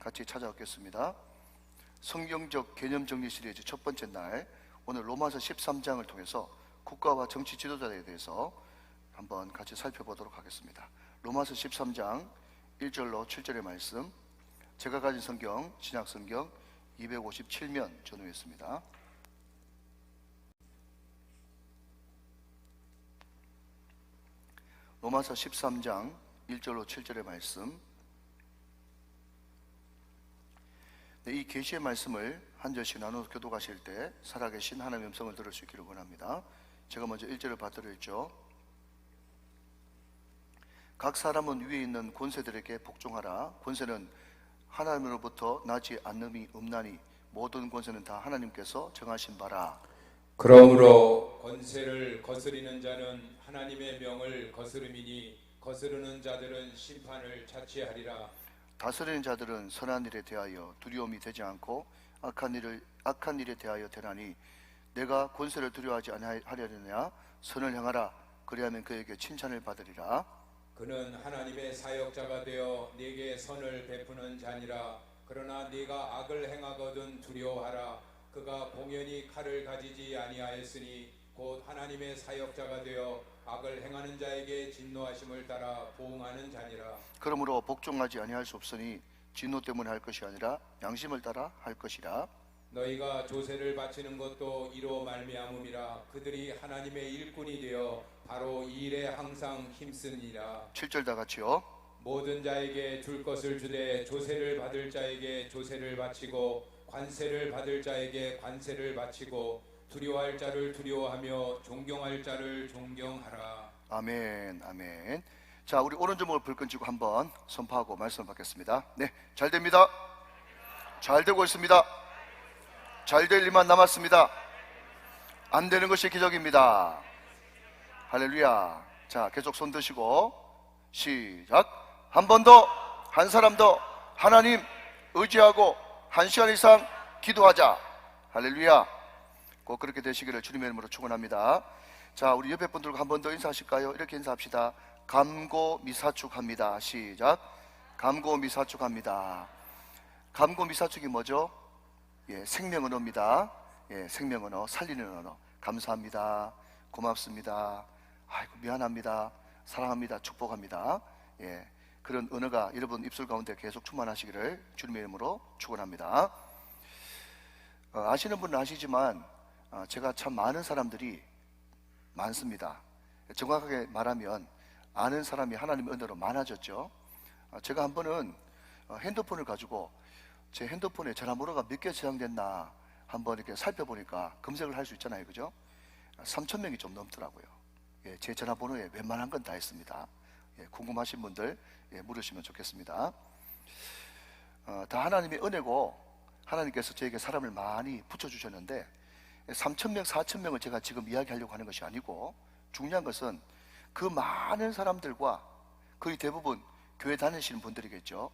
같이 찾아뵙겠습니다. 성경적 개념 정리 시리즈 첫 번째 날, 오늘 로마서 13장을 통해서 국가와 정치 지도자에 대해서 한번 같이 살펴보도록 하겠습니다. 로마서 13장 1절로 7절의 말씀, 제가 가진 성경, 신약성경 257면 전후했습니다. 로마서 13장 1절로 7절의 말씀, 이 계시의 말씀을 한 절씩 나눠 교독하실 때 살아계신 하나님의 음성을 들을 수 있기를 원합니다. 제가 먼저 1절을 받들었죠. 각 사람은 위에 있는 권세들에게 복종하라. 권세는 하나님으로부터 나지 않음이 없나니 모든 권세는 다 하나님께서 정하신 바라. 그러므로 권세를 거스리는 자는 하나님의 명을 거스름이니 거스르는 자들은 심판을 자취하리라. 다스리는 자들은 선한 일에 대하여 두려움이 되지 않고 악한 일에 대하여 되나니 내가 권세를 두려워하지 아니하려느냐. 선을 행하라. 그리하면 그에게 칭찬을 받으리라. 그는 하나님의 사역자가 되어 네게 선을 베푸는 자니라. 그러나 네가 악을 행하거든 두려워하라. 그가 공연히 칼을 가지지 아니하였으니 곧 하나님의 사역자가 되어 악을 행하는 자에게 진노하심을 따라 보응하는 자니라. 그러므로 복종하지 아니할 수 없으니 진노 때문에 할 것이 아니라 양심을 따라 할 것이라. 너희가 조세를 바치는 것도 이로 말미암음이라. 그들이 하나님의 일꾼이 되어 바로 이 일에 항상 힘쓰니라. 7절 다 같이요. 모든 자에게 줄 것을 주되 조세를 받을 자에게 조세를 바치고 관세를 받을 자에게 관세를 바치고 두려워할 자를 두려워하며 존경할 자를 존경하라. 아멘, 아멘. 자, 우리 오른쪽을 불끈 쥐고 한번 선포하고 말씀을 받겠습니다. 네, 잘 됩니다. 잘 되고 있습니다. 잘 될 일만 남았습니다. 안 되는 것이 기적입니다. 할렐루야. 자, 계속 손 드시고 시작. 한 번 더, 한 사람 더 하나님 의지하고 1시간 이상 기도하자. 할렐루야. 꼭 그렇게 되시기를 주님의 이름으로 축원합니다. 자, 우리 옆에 분들과 한 번 더 인사하실까요? 이렇게 인사합시다. 감고미사축합니다. 시작. 감고미사축합니다. 감고미사축이 뭐죠? 예, 생명언어입니다. 예, 생명언어, 살리는 언어. 감사합니다. 고맙습니다. 아이고 미안합니다. 사랑합니다. 축복합니다. 예, 그런 언어가 여러분 입술 가운데 계속 충만하시기를 주님의 이름으로 축원합니다. 아시는 분은 아시지만 제가 참 많은 사람들이 많습니다. 정확하게 말하면 아는 사람이 하나님의 은혜로 많아졌죠. 제가 한 번은 핸드폰을 가지고 제 핸드폰에 전화번호가 몇 개 저장됐나 한번 이렇게 살펴보니까 검색을 할 수 있잖아요, 그죠? 3,000명이 좀 넘더라고요. 예, 제 전화번호에 웬만한 건 다 있습니다. 예, 궁금하신 분들 물으시면 좋겠습니다. 다 하나님의 은혜고 하나님께서 저에게 사람을 많이 붙여주셨는데 3,000명, 4,000명을 제가 지금 이야기하려고 하는 것이 아니고 중요한 것은 그 많은 사람들과 거의 대부분 교회 다니시는 분들이겠죠.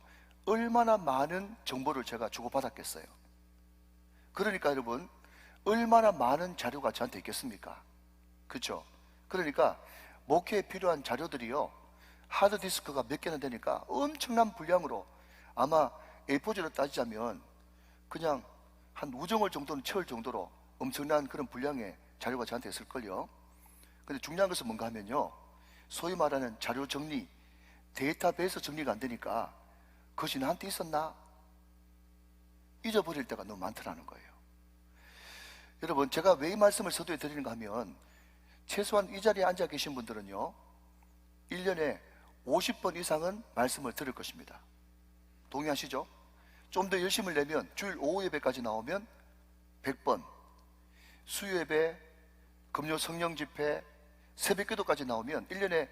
얼마나 많은 정보를 제가 주고받았겠어요. 그러니까 여러분 얼마나 많은 자료가 저한테 있겠습니까? 그렇죠? 그러니까 목회에 필요한 자료들이요 하드디스크가 몇 개나 되니까 엄청난 분량으로 아마 A4지로 따지자면 그냥 한 우정을 정도는 채울 정도로 엄청난 그런 분량의 자료가 저한테 있을걸요. 근데 중요한 것은 뭔가 하면요 소위 말하는 자료 정리, 데이터베이스 정리가 안 되니까 그것이 나한테 있었나? 잊어버릴 때가 너무 많더라는 거예요. 여러분 제가 왜 이 말씀을 서두에 드리는가 하면 최소한 이 자리에 앉아 계신 분들은요 1년에 50번 이상은 말씀을 들을 것입니다. 동의하시죠? 좀 더 열심을 내면 주일 오후 예배까지 나오면 100번, 수요 예배, 금요 성령 집회, 새벽 기도까지 나오면 1년에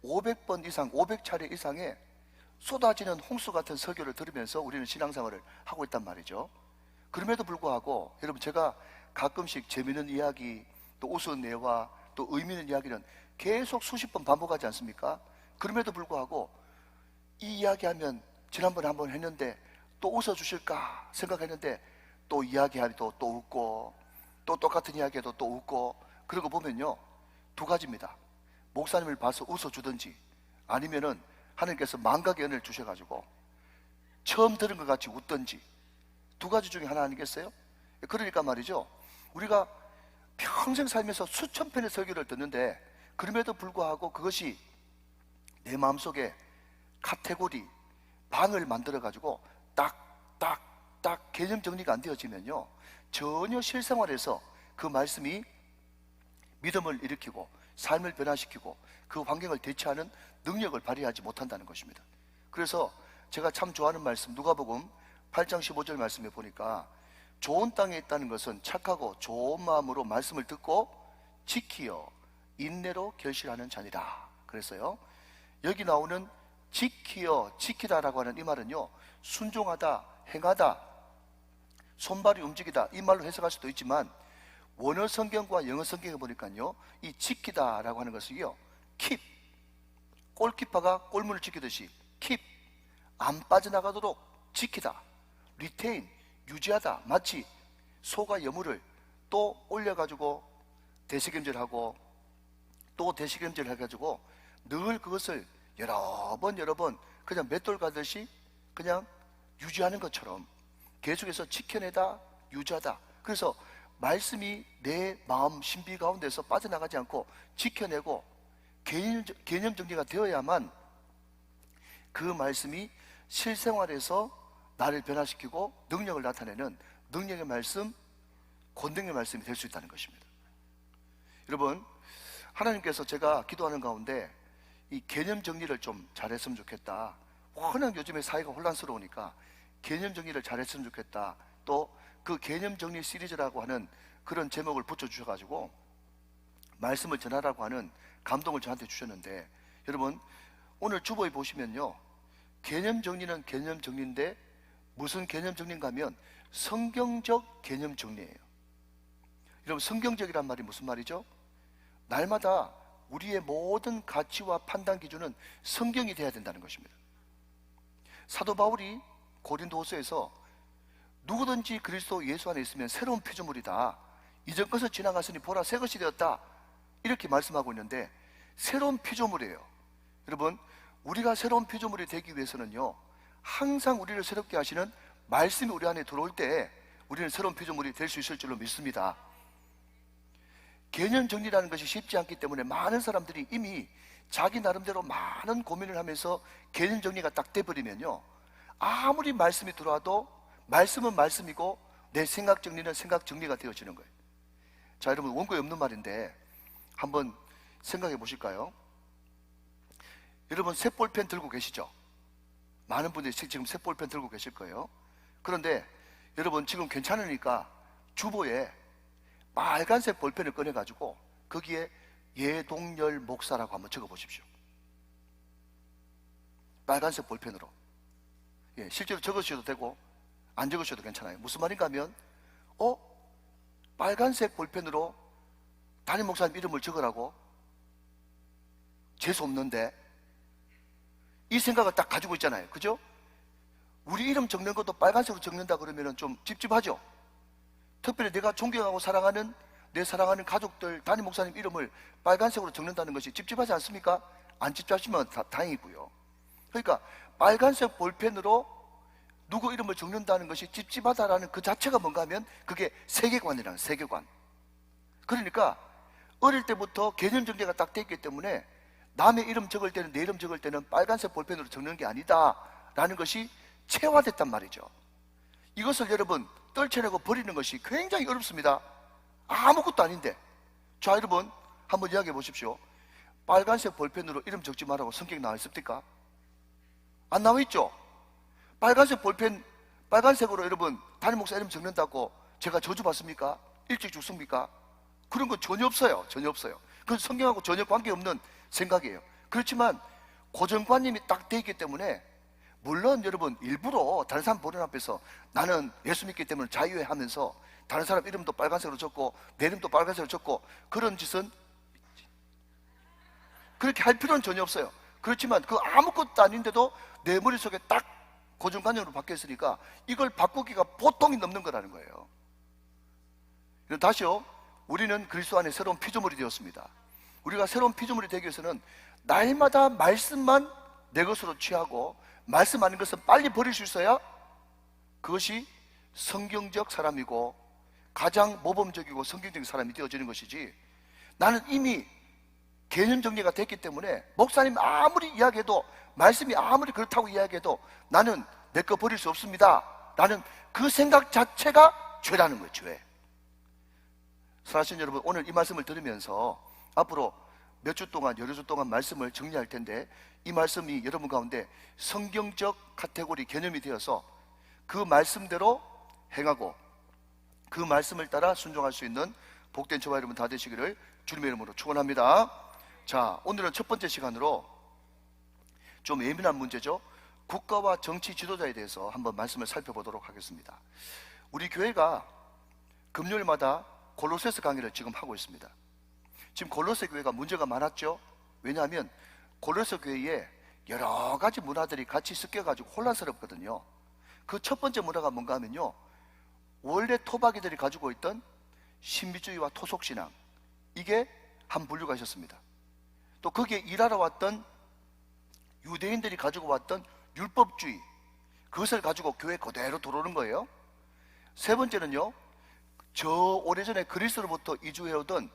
500번 이상, 500차례 이상의 쏟아지는 홍수 같은 설교를 들으면서 우리는 신앙생활을 하고 있단 말이죠. 그럼에도 불구하고 여러분 제가 가끔씩 재미있는 이야기, 또 우스운 예화, 또 의미 있는 이야기는 계속 수십 번 반복하지 않습니까? 그럼에도 불구하고 이 이야기하면 지난번에 한번 했는데 또 웃어주실까 생각했는데 또 이야기하면 또 웃고 또 똑같은 이야기해도 또 웃고 그러고 보면요 두 가지입니다. 목사님을 봐서 웃어주든지 아니면은 하나님께서 망각의 은혜를 주셔가지고 처음 들은 것 같이 웃던지, 두 가지 중에 하나 아니겠어요? 그러니까 말이죠, 우리가 평생 살면서 수천 편의 설교를 듣는데 그럼에도 불구하고 그것이 내 마음속에 카테고리, 방을 만들어 가지고 딱 개념 정리가 안 되어지면요, 전혀 실생활에서 그 말씀이 믿음을 일으키고 삶을 변화시키고 그 환경을 대처하는 능력을 발휘하지 못한다는 것입니다. 그래서 제가 참 좋아하는 말씀, 누가복음 8장 15절 말씀에 보니까 좋은 땅에 있다는 것은 착하고 좋은 마음으로 말씀을 듣고 지키어 인내로 결실하는 자니라 그랬어요. 여기 나오는 지키어, 지키다라고 하는 이 말은요, 순종하다, 행하다, 손발이 움직이다, 이 말로 해석할 수도 있지만 원어 성경과 영어 성경에 보니까요, 이 지키다라고 하는 것이요, keep, 골키퍼가 골문을 지키듯이 keep, 안 빠져나가도록 지키다, retain, 유지하다, 마치 소가 여물을 또 올려가지고 대식임질하고 또 대식임질 해가지고 늘 그것을 여러 번 그냥 맷돌 가듯이 그냥 유지하는 것처럼 계속해서 지켜내다, 유지하다. 그래서 말씀이 내 마음 신비 가운데서 빠져나가지 않고 지켜내고 개념 정리가 되어야만 그 말씀이 실생활에서 나를 변화시키고 능력을 나타내는 능력의 말씀, 권능의 말씀이 될 수 있다는 것입니다. 여러분, 하나님께서 제가 기도하는 가운데 이 개념 정리를 좀 잘했으면 좋겠다, 워낙 요즘에 사회가 혼란스러우니까 개념 정리를 잘했으면 좋겠다, 또 그 개념 정리 시리즈라고 하는 그런 제목을 붙여주셔가지고 말씀을 전하라고 하는 감동을 저한테 주셨는데, 여러분 오늘 주보에 보시면요, 개념 정리는 개념 정리인데 무슨 개념 정리인가 하면 성경적 개념 정리예요. 여러분, 성경적이란 말이 무슨 말이죠? 날마다 우리의 모든 가치와 판단 기준은 성경이 돼야 된다는 것입니다. 사도 바울이 고린도후서에서 누구든지 그리스도 예수 안에 있으면 새로운 피조물이다, 이전 것을 지나갔으니 보라 새 것이 되었다, 이렇게 말씀하고 있는데 새로운 피조물이에요. 여러분, 우리가 새로운 피조물이 되기 위해서는요, 항상 우리를 새롭게 하시는 말씀이 우리 안에 들어올 때 우리는 새로운 피조물이 될 수 있을 줄로 믿습니다. 개념 정리라는 것이 쉽지 않기 때문에 많은 사람들이 이미 자기 나름대로 많은 고민을 하면서 개념 정리가 딱 돼버리면요, 아무리 말씀이 들어와도 말씀은 말씀이고 내 생각 정리는 생각 정리가 되어지는 거예요. 자, 여러분, 원고에 없는 말인데 한번 생각해 보실까요? 여러분, 새 볼펜 들고 계시죠? 많은 분들이 지금 새 볼펜 들고 계실 거예요. 그런데 여러분, 지금 괜찮으니까 주보에 빨간색 볼펜을 꺼내가지고 거기에 예동열 목사라고 한번 적어 보십시오. 빨간색 볼펜으로. 예, 실제로 적으셔도 되고 안 적으셔도 괜찮아요. 무슨 말인가 하면 빨간색 볼펜으로 담임 목사님 이름을 적으라고? 재수 없는데? 이 생각을 딱 가지고 있잖아요. 그죠? 우리 이름 적는 것도 빨간색으로 적는다 그러면 좀 찝찝하죠? 특별히 내가 존경하고 사랑하는 내 사랑하는 가족들, 담임 목사님 이름을 빨간색으로 적는다는 것이 찝찝하지 않습니까? 안 찝찝하시면 다행이고요. 그러니까 빨간색 볼펜으로 누구 이름을 적는다는 것이 찝찝하다라는 그 자체가 뭔가 하면 그게 세계관이라는, 세계관. 그러니까 어릴 때부터 개념 정리가 딱 돼 있기 때문에 남의 이름 적을 때는, 내 이름 적을 때는 빨간색 볼펜으로 적는 게 아니다 라는 것이 체화됐단 말이죠. 이것을 여러분 떨쳐내고 버리는 것이 굉장히 어렵습니다. 아무것도 아닌데. 자, 여러분 한번 이야기해 보십시오. 빨간색 볼펜으로 이름 적지 말라고 성경에 나와 있습니까? 안 나와 있죠? 빨간색 볼펜, 빨간색으로 여러분 담임 목사 이름 적는다고 제가 저주 받습니까? 일찍 죽습니까? 그런 건 전혀 없어요. 전혀 없어요. 그건 성경하고 전혀 관계없는 생각이에요. 그렇지만 고정관념이 딱 돼 있기 때문에, 물론 여러분 일부러 다른 사람 보는 앞에서 나는 예수 믿기 때문에 자유해 하면서 다른 사람 이름도 빨간색으로 적고 내 이름도 빨간색으로 적고 그런 짓은 그렇게 할 필요는 전혀 없어요. 그렇지만 그 아무것도 아닌데도 내 머릿속에 딱 고정관념으로 바뀌었으니까 이걸 바꾸기가 보통이 넘는 거라는 거예요. 다시요, 우리는 그리스도 안에 새로운 피조물이 되었습니다. 우리가 새로운 피조물이 되기 위해서는 날마다 말씀만 내 것으로 취하고 말씀하는 것은 빨리 버릴 수 있어야 그것이 성경적 사람이고 가장 모범적이고 성경적인 사람이 되어지는 것이지, 나는 이미 개념 정리가 됐기 때문에 목사님 아무리 이야기해도, 말씀이 아무리 그렇다고 이야기해도 나는 내 거 버릴 수 없습니다 라는 그 생각 자체가 죄라는 거예요. 죄. 사랑하시는 여러분, 오늘 이 말씀을 들으면서 앞으로 몇 주 동안, 여러 주 동안 말씀을 정리할 텐데, 이 말씀이 여러분 가운데 성경적 카테고리 개념이 되어서 그 말씀대로 행하고 그 말씀을 따라 순종할 수 있는 복된 저와 여러분 다 되시기를 주님의 이름으로 축원합니다. 자, 오늘은 첫 번째 시간으로 좀 예민한 문제죠. 국가와 정치 지도자에 대해서 한번 말씀을 살펴보도록 하겠습니다. 우리 교회가 금요일마다 골로새서 강의를 지금 하고 있습니다. 지금 골로새 교회가 문제가 많았죠. 왜냐하면 골로새 교회에 여러 가지 문화들이 같이 섞여가지고 혼란스럽거든요. 그 첫 번째 문화가 뭔가 하면요, 원래 토박이들이 가지고 있던 신비주의와 토속신앙, 이게 한 분류가 있었습니다. 또 거기에 일하러 왔던 유대인들이 가지고 왔던 율법주의, 그것을 가지고 교회 그대로 들어오는 거예요. 세 번째는요, 저 오래전에 그리스로부터 이주해오던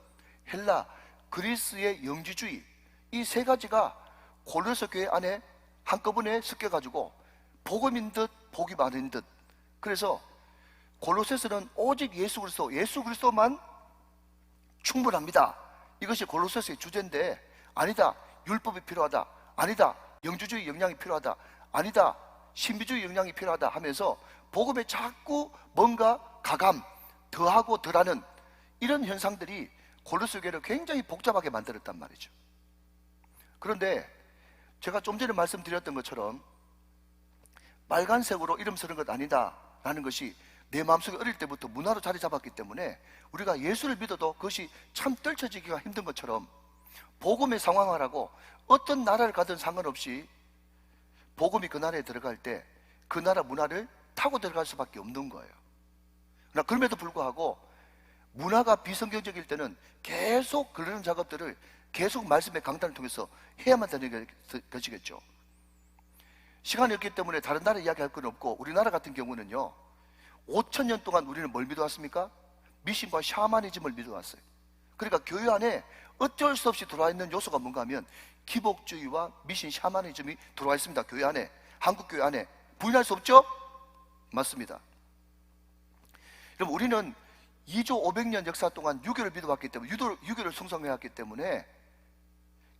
헬라, 그리스의 영지주의, 이 세 가지가 골로새 교회 안에 한꺼번에 섞여가지고 복음인 듯 복이 많은 듯, 그래서 골로새서는 오직 예수 그리스도만 충분합니다, 이것이 골로새서의 주제인데, 아니다, 율법이 필요하다, 아니다, 영주주의 영향이 필요하다, 아니다, 신비주의 영향이 필요하다 하면서 복음에 자꾸 뭔가 가감, 더하고 덜하는 이런 현상들이 골로새 교회를 굉장히 복잡하게 만들었단 말이죠. 그런데 제가 좀 전에 말씀드렸던 것처럼 빨간색으로 이름 쓰는 것 아니다 라는 것이 내 마음속에 어릴 때부터 문화로 자리 잡았기 때문에 우리가 예수를 믿어도 그것이 참 떨쳐지기가 힘든 것처럼, 복음의 상황화라고 어떤 나라를 가든 상관없이 복음이 그 나라에 들어갈 때 그 나라 문화를 타고 들어갈 수밖에 없는 거예요. 그러나 그럼에도 불구하고 문화가 비성경적일 때는 계속 그러는 작업들을 계속 말씀의 강단을 통해서 해야만 되는 것이겠죠. 시간이 없기 때문에 다른 나라 이야기할 건 없고, 우리나라 같은 경우는요, 5,000년 동안 우리는 뭘 믿어왔습니까? 미신과 샤머니즘을 믿어왔어요. 그러니까 교회 안에 어쩔 수 없이 들어와 있는 요소가 뭔가 하면 기복주의와 미신, 샤머니즘이 들어와 있습니다. 교회 안에, 한국 교회 안에 부인할 수 없죠? 맞습니다. 그럼 우리는 2조 500년 역사 동안 유교를 믿어왔기 때문에, 유교를 숭상해왔기 때문에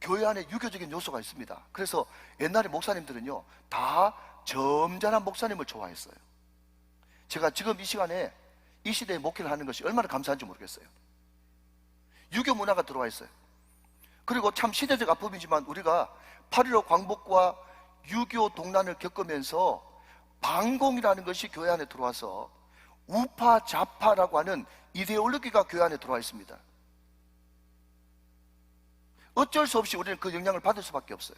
교회 안에 유교적인 요소가 있습니다. 그래서 옛날에 목사님들은요, 다 점잖은 목사님을 좋아했어요. 제가 지금 이 시간에 이 시대에 목회를 하는 것이 얼마나 감사한지 모르겠어요. 유교 문화가 들어와 있어요. 그리고 참 시대적 아픔이지만 우리가 8.15 광복과 유교 동란을 겪으면서 반공이라는 것이 교회 안에 들어와서 우파, 좌파라고 하는 이데올로기가 교회 안에 들어와 있습니다. 어쩔 수 없이 우리는 그 영향을 받을 수밖에 없어요.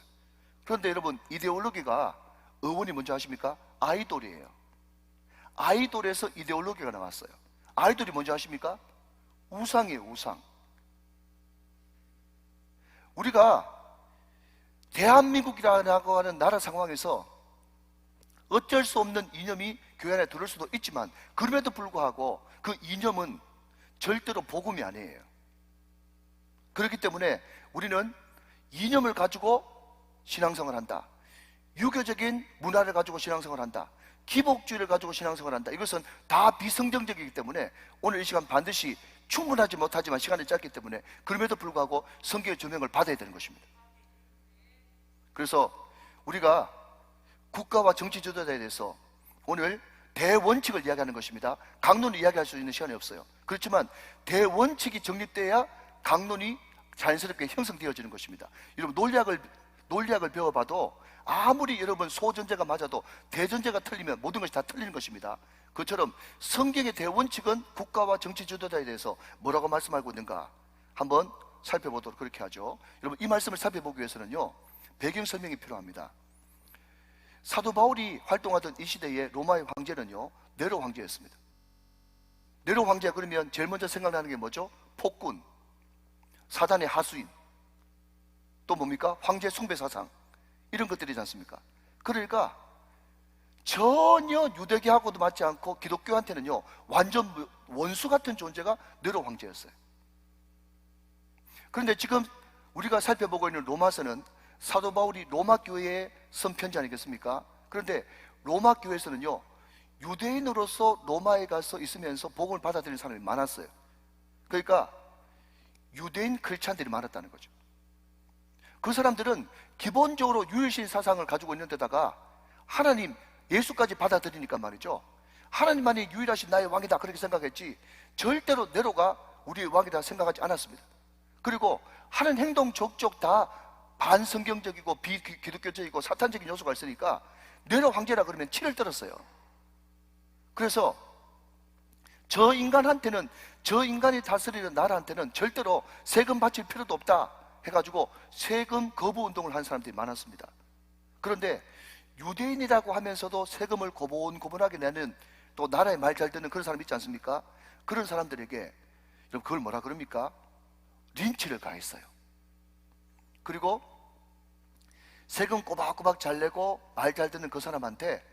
그런데 여러분, 이데올로기가 어원이 뭔지 아십니까? 아이돌이에요. 아이돌에서 이데올로기가 나왔어요. 아이돌이 뭔지 아십니까? 우상이에요, 우상. 우리가 대한민국이라고 하는 나라 상황에서 어쩔 수 없는 이념이 교회 안에 들어올 수도 있지만, 그럼에도 불구하고 그 이념은 절대로 복음이 아니에요. 그렇기 때문에 우리는 이념을 가지고 신앙생활을 한다, 유교적인 문화를 가지고 신앙생활을 한다, 기복주의를 가지고 신앙생활을 한다, 이것은 다 비성경적이기 때문에 오늘 이 시간 반드시 충분하지 못하지만 시간이 짧기 때문에 그럼에도 불구하고 성경의 조명을 받아야 되는 것입니다. 그래서 우리가 국가와 정치 지도자에 대해서 오늘 대원칙을 이야기하는 것입니다. 강론을 이야기할 수 있는 시간이 없어요. 그렇지만 대원칙이 정립돼야 강론이 자연스럽게 형성되어지는 것입니다. 여러분, 논리학을 배워봐도 아무리 여러분 소전제가 맞아도 대전제가 틀리면 모든 것이 다 틀리는 것입니다. 그처럼 성경의 대원칙은 국가와 정치 지도자에 대해서 뭐라고 말씀하고 있는가 한번 살펴보도록 그렇게 하죠. 여러분, 이 말씀을 살펴보기 위해서는요, 배경 설명이 필요합니다. 사도 바울이 활동하던 이 시대의 로마의 황제는요, 네로 황제였습니다. 네로 황제가 그러면 제일 먼저 생각나는 게 뭐죠? 폭군, 사단의 하수인, 또 뭡니까? 황제 숭배 사상. 이런 것들이지 않습니까? 그러니까 전혀 유대교하고도 맞지 않고 기독교한테는요 완전 원수 같은 존재가 네로 황제였어요. 그런데 지금 우리가 살펴보고 있는 로마서는 사도 바울이 로마 교회에 쓴 편지 아니겠습니까? 그런데 로마 교회에서는요 유대인으로서 로마에 가서 있으면서 복음을 받아들이는 사람이 많았어요. 그러니까 유대인 크리스찬들이 많았다는 거죠. 그 사람들은 기본적으로 유일신 사상을 가지고 있는 데다가 하나님, 예수까지 받아들이니까 말이죠, 하나님만이 유일하신 나의 왕이다 그렇게 생각했지 절대로 네로가 우리의 왕이다 생각하지 않았습니다. 그리고 하는 행동 족족 다 반성경적이고 비기독교적이고 사탄적인 요소가 있으니까 네로 황제라 그러면 치를 떨었어요. 그래서 저 인간한테는, 저 인간이 다스리는 나라한테는 절대로 세금 바칠 필요도 없다 해가지고 세금 거부 운동을 한 사람들이 많았습니다. 그런데 유대인이라고 하면서도 세금을 고분고분하게 내는, 또 나라에 말 잘 듣는 그런 사람 있지 않습니까? 그런 사람들에게 여러분 그걸 뭐라 그럽니까? 린치를 가했어요. 그리고 세금 꼬박꼬박 잘 내고 말 잘 듣는 그 사람한테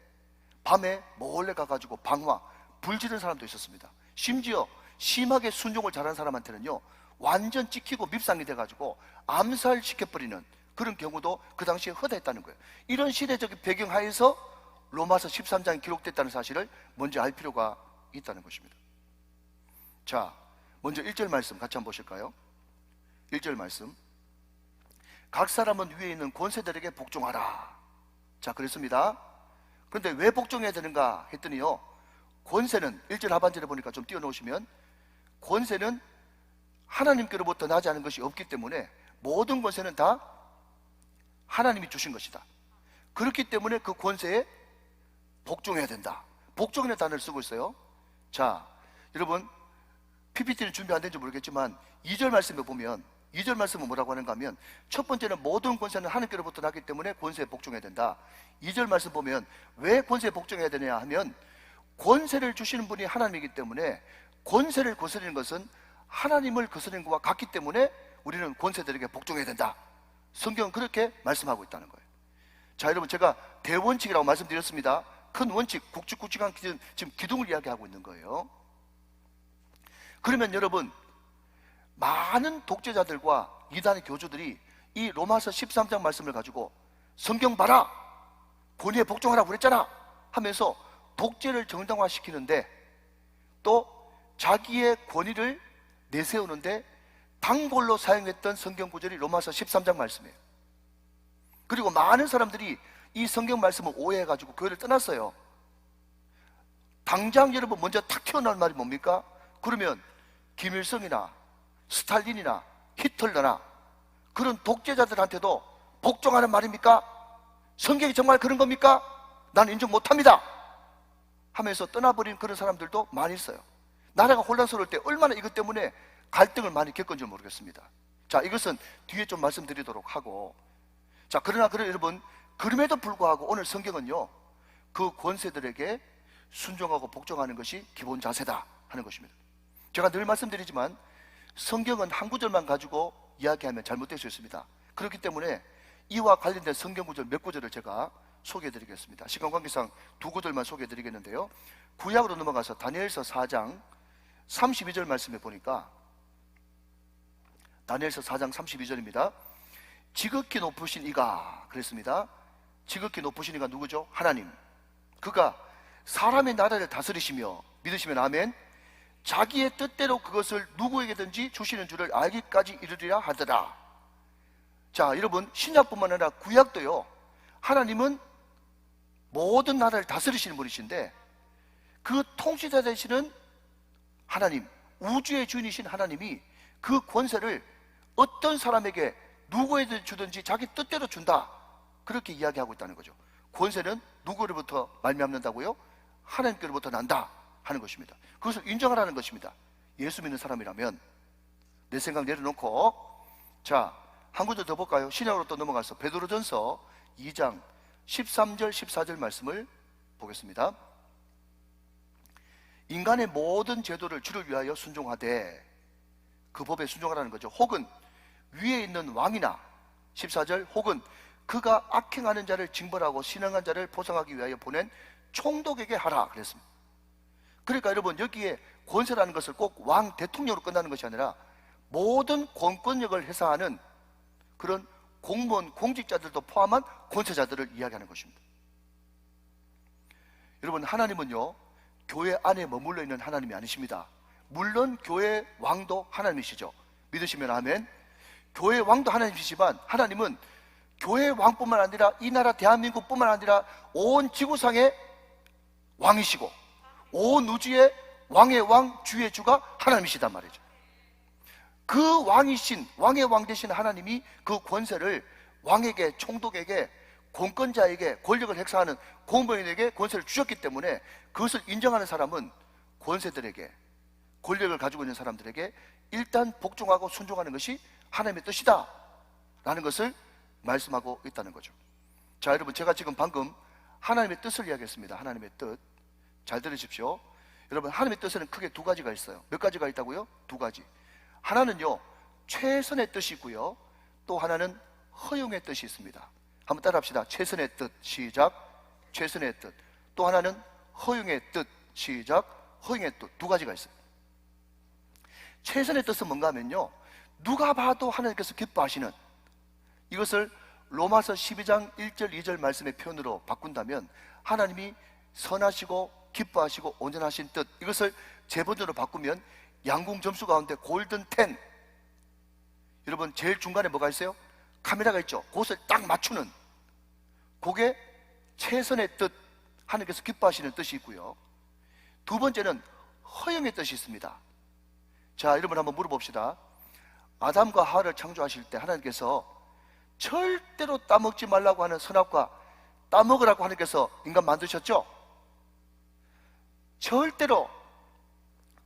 밤에 몰래 가가지고 방화, 불 지른 사람도 있었습니다. 심지어 심하게 순종을 잘하는 사람한테는요 완전 찍히고 밉상이 돼가지고 암살시켜버리는 그런 경우도 그 당시에 허다했다는 거예요. 이런 시대적인 배경 하에서 로마서 13장이 기록됐다는 사실을 먼저 알 필요가 있다는 것입니다. 자, 먼저 1절 말씀 같이 한번 보실까요? 1절 말씀, 각 사람은 위에 있는 권세들에게 복종하라. 자, 그랬습니다. 그런데 왜 복종해야 되는가 했더니요, 권세는 1절 하반절에 보니까 좀 띄워놓으시면, 권세는 하나님께로부터 나지 않은 것이 없기 때문에 모든 권세는 다 하나님이 주신 것이다. 그렇기 때문에 그 권세에 복종해야 된다. 복종이라는 단어를 쓰고 있어요. 자, 여러분 PPT는 준비 안 된지 모르겠지만 2절 말씀에 보면, 2절 말씀은 뭐라고 하는가 하면, 첫 번째는 모든 권세는 하나님께로부터 나기 때문에 권세에 복종해야 된다. 2절 말씀 보면 왜 권세에 복종해야 되냐 하면, 권세를 주시는 분이 하나님이기 때문에 권세를 거스르는 것은 하나님을 거스르는 것과 같기 때문에 우리는 권세들에게 복종해야 된다. 성경은 그렇게 말씀하고 있다는 거예요. 자, 여러분 제가 대원칙이라고 말씀드렸습니다. 큰 원칙, 굵직굵직한 지금 기둥을 이야기하고 있는 거예요. 그러면 여러분, 많은 독재자들과 이단의 교주들이 이 로마서 13장 말씀을 가지고 성경 봐라, 권위에 복종하라고 그랬잖아 하면서 독재를 정당화시키는데, 또 자기의 권위를 내세우는데 단골로 사용했던 성경 구절이 로마서 13장 말씀이에요. 그리고 많은 사람들이 이 성경 말씀을 오해해가지고 교회를 떠났어요. 당장 여러분 먼저 탁 튀어나온 말이 뭡니까? 그러면 김일성이나 스탈린이나 히틀러나 그런 독재자들한테도 복종하는 말입니까? 성경이 정말 그런 겁니까? 나는 인정 못합니다 하면서 떠나버린 그런 사람들도 많이 있어요. 나라가 혼란스러울 때 얼마나 이것 때문에 갈등을 많이 겪은지 모르겠습니다. 자, 이것은 뒤에 좀 말씀드리도록 하고, 자, 그러나 여러분, 그럼에도 불구하고 오늘 성경은요 그 권세들에게 순종하고 복종하는 것이 기본 자세다 하는 것입니다. 제가 늘 말씀드리지만 성경은 한 구절만 가지고 이야기하면 잘못될 수 있습니다. 그렇기 때문에 이와 관련된 성경 구절 몇 구절을 제가 소개해드리겠습니다. 시간 관계상 두 구절만 소개해드리겠는데요, 구약으로 넘어가서 다니엘서 4장 32절 말씀에 보니까, 다니엘서 4장 32절입니다. 지극히 높으신 이가, 그랬습니다. 지극히 높으신 이가 누구죠? 하나님. 그가 사람의 나라를 다스리시며, 믿으시면 아멘, 자기의 뜻대로 그것을 누구에게든지 주시는 줄을 알기까지 이르리라 하더라. 자, 여러분, 신약뿐만 아니라 구약도요, 하나님은 모든 나라를 다스리시는 분이신데 그 통치자 되시는 하나님, 우주의 주인이신 하나님이 그 권세를 어떤 사람에게 누구에게 주든지 자기 뜻대로 준다, 그렇게 이야기하고 있다는 거죠. 권세는 누구로부터 말미암는다고요? 하나님께로부터 난다 하는 것입니다. 그것을 인정하라는 것입니다. 예수 믿는 사람이라면. 내 생각 내려놓고, 자, 한 구절 더 볼까요? 신약으로 또 넘어가서 베드로전서 2장 13절 14절 말씀을 보겠습니다. 인간의 모든 제도를 주를 위하여 순종하되, 그 법에 순종하라는 거죠. 혹은 위에 있는 왕이나, 14절, 혹은 그가 악행하는 자를 징벌하고 신앙한 자를 보상하기 위하여 보낸 총독에게 하라 그랬습니다. 그러니까 여러분, 여기에 권세라는 것을 꼭 왕 대통령으로 끝나는 것이 아니라 모든 공권력을 행사하는 그런 공무원, 공직자들도 포함한 권세자들을 이야기하는 것입니다. 여러분, 하나님은요, 교회 안에 머물러 있는 하나님이 아니십니다. 물론 교회 왕도 하나님이시죠. 믿으시면 아멘. 교회 왕도 하나님이시지만 하나님은 교회 왕뿐만 아니라 이 나라 대한민국뿐만 아니라 온 지구상의 왕이시고 온 우주의 왕의 왕, 주의 주가 하나님이시단 말이죠. 그 왕이신, 왕의 왕 되신 하나님이 그 권세를 왕에게, 총독에게, 공권자에게, 권력을 행사하는 공무원에게 권세를 주셨기 때문에 그것을 인정하는 사람은 권세들에게, 권력을 가지고 있는 사람들에게 일단 복종하고 순종하는 것이 하나님의 뜻이다 라는 것을 말씀하고 있다는 거죠. 자, 여러분, 제가 지금 방금 하나님의 뜻을 이야기했습니다. 하나님의 뜻. 잘 들으십시오. 여러분, 하나님의 뜻에는 크게 두 가지가 있어요. 몇 가지가 있다고요? 두 가지. 하나는요, 최선의 뜻이 있고요, 또 하나는 허용의 뜻이 있습니다. 한번 따라합시다. 최선의 뜻. 시작. 최선의 뜻. 또 하나는 허용의 뜻. 시작. 허용의 뜻. 두 가지가 있어요. 최선의 뜻은 뭔가 하면요, 누가 봐도 하나님께서 기뻐하시는, 이것을 로마서 12장 1절 2절 말씀의 표현으로 바꾼다면 하나님이 선하시고 기뻐하시고 온전하신 뜻, 이것을 제본으로 바꾸면 양궁 점수 가운데 골든 10, 여러분 제일 중간에 뭐가 있어요? 카메라가 있죠. 그것을 딱 맞추는, 그게 최선의 뜻, 하나님께서 기뻐하시는 뜻이 있고요. 두 번째는 허용의 뜻이 있습니다. 자, 여러분 한번 물어봅시다. 아담과 하와를 창조하실 때 하나님께서 절대로 따먹지 말라고 하는 선악과 따먹으라고 하나님께서 인간 만드셨죠? 절대로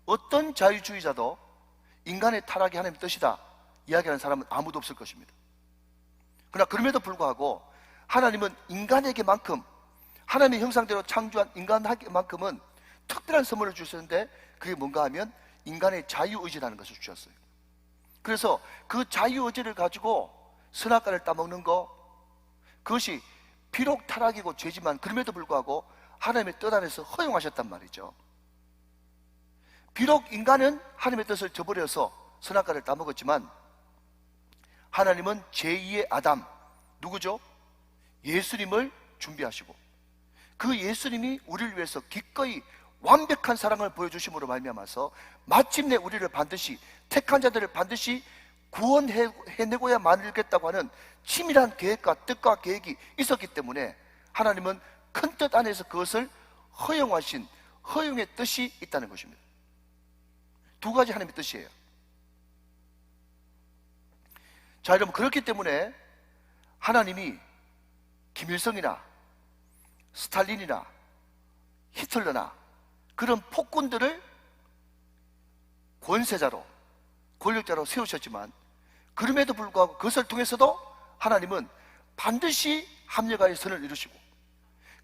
어떤 자유주의자도 인간의 타락이 하나님의 뜻이다 이야기하는 사람은 아무도 없을 것입니다. 그러나 그럼에도 불구하고 하나님은 인간에게만큼, 하나님의 형상대로 창조한 인간에게만큼은 특별한 선물을 주셨는데, 그게 뭔가 하면 인간의 자유의지라는 것을 주셨어요. 그래서 그 자유의지를 가지고 선악과를 따먹는 거, 그것이 비록 타락이고 죄지만 그럼에도 불구하고 하나님의 뜻 안에서 허용하셨단 말이죠. 비록 인간은 하나님의 뜻을 저버려서 선악과를 따먹었지만 하나님은 제2의 아담, 누구죠? 예수님을 준비하시고 그 예수님이 우리를 위해서 기꺼이 완벽한 사랑을 보여주심으로 말미암아서 마침내 우리를 반드시, 택한 자들을 반드시 구원해내고야 말겠다고 하는 치밀한 계획과 뜻과 계획이 있었기 때문에 하나님은 큰 뜻 안에서 그것을 허용하신 허용의 뜻이 있다는 것입니다. 두 가지 하나님의 뜻이에요. 자, 여러분, 그렇기 때문에 하나님이 김일성이나 스탈린이나 히틀러나 그런 폭군들을 권세자로, 권력자로 세우셨지만 그럼에도 불구하고 그것을 통해서도 하나님은 반드시 합력하여 선을 이루시고